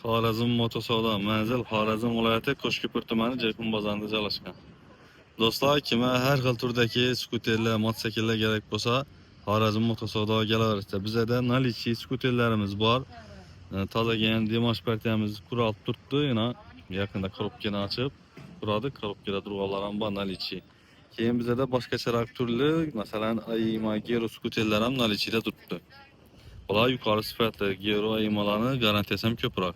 Xorazm Motosavdo manzil Xorazm viloyati Qo'shko'pir tumani Jaypur bozorida joylashgan. Do'stlar, kimga har xil turdagi skuterlar, mototsikllar kerak bo'lsa, Xorazm Motosavdoga kelaverasiz. Bizda nalichi skuterlarimiz bor. Tozagan Dimash partiyamiz qurib turibdi, yana yaqinda korobkani ochib turadi. Korobkada turganlar ham bor nalichi. Keyin bizda boshqacharoq turli, masalan, Aima Gero skuterlar ham nalichida turibdi. Bular yuqori sifatli Gero Aimalarni garantiyasi ham ko'proq.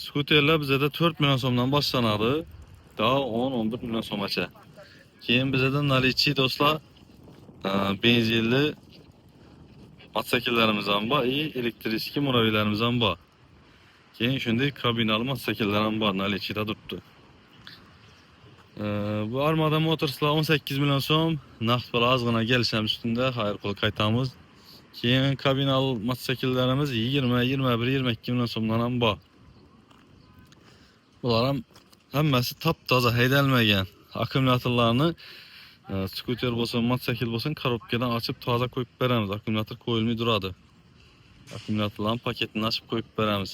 Skuterlar bizda 4 million so'mdan boshlanadi. Daha 10-11 million so'mgacha. Keyin bizda nalichi do'stlar, benzinli mototsikllarimiz ham bor, elektrikli muraviylarimiz ham bor. Keyin shunday kabinali mototsikllar ham bor, nalichida turibdi. Bu Armada Motorslar 18 million so'm, naqd pul ozgina kelishamiz üstünde, xayr pul qaytamiz. Keyin kabinali mototsikllarimiz 20, 21, 22 million so'mdan ham bor. Bular ham hammasi top-toza haydalmagan. Akkumulyatorlarni skuter bo'lsin, mototsikl bo'lsin, korobkadan ochib toza qo'yib beramiz. Akkumulyator qo'yilmay turadi. Akkumulyatorlarni paketini ochib qo'yib beramiz.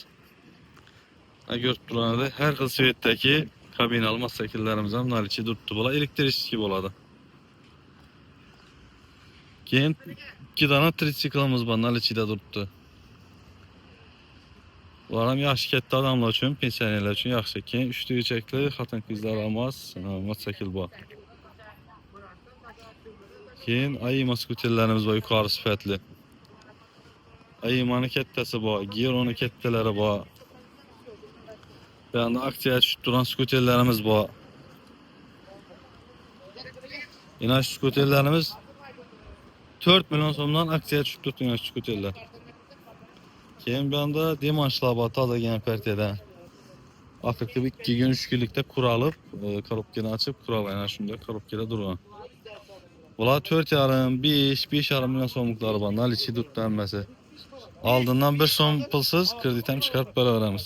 Ko'rib turganingizda har xil svetdagi kabinali mototsikllarimiz ham nalichi turibdi. Bular elektrikli bo'ladi. Keyin 2 dona tritsiklimiz bor, nalichida turibdi. Bular ham yaxshi katta odamlar uchun, pensionerlar uchun yaxshi. Keyin 3 tegishakli xotin-qizlar olmas mototsikl bor. Keyin Aima skuterlarimiz bor, yuqori sifatli. Aima'ning kattasi bor, Gero'ning kattalari bor. Bu yerda aksiyaga tushib turgan skuterlarimiz bor. Yana skuterlarimiz 4 million so'mdan aksiyaga tushib turgan skuterlar. Keyin bu yerda Dimashlar bor, tozagan partiyadan. Oxirgi 2 kun 3 kunlikda quralib, korobkani ochib quralgan, ana shunda korobkada turgan. Bular 4,5, 5,5 million so'mliklari bor, nalichi turibdi hammasi. Oldindan 1 so'm pulsiz kredit ham chiqarib beraveramiz.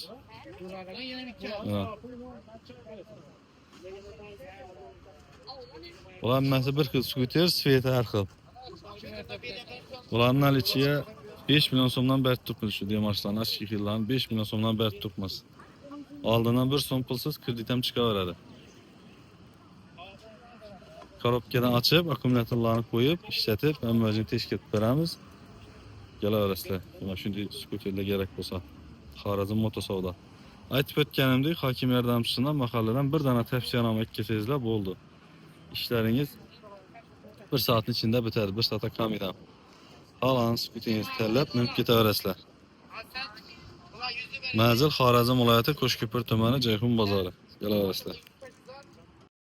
Bular hammasi bir xil skuter, sveti har xil. Bularning nalichiga 5 million so'mdan beri turibmiz, shu Dimashlarning eski xillarni 5 million so'mdan beri turibmiz. Oldindan 1 so'm pulsiz kredit ham chiqaveradi. Korobkadan ochib, akkumulyatorlarni qo'yib, ishlatib, hammani teshkilib beramiz. Kelaverasizlar. Mana shunday skuterlar kerak bo'lsa, Xorazm Motosavdo. Aytib o'tganimdek, hokim yordamchisidan mahalladan bir dona tavsiyanoma yetkazsangizlar bo'ldi. İşleriniz 1 soat içinde biter, 1 saate kamiden. Halan skuteriniz terlep, minib ketaverasizlar. Manzil Xorazm viloyati Qo'shko'pir tumani Jaypur bozori. Kelaverasizlar.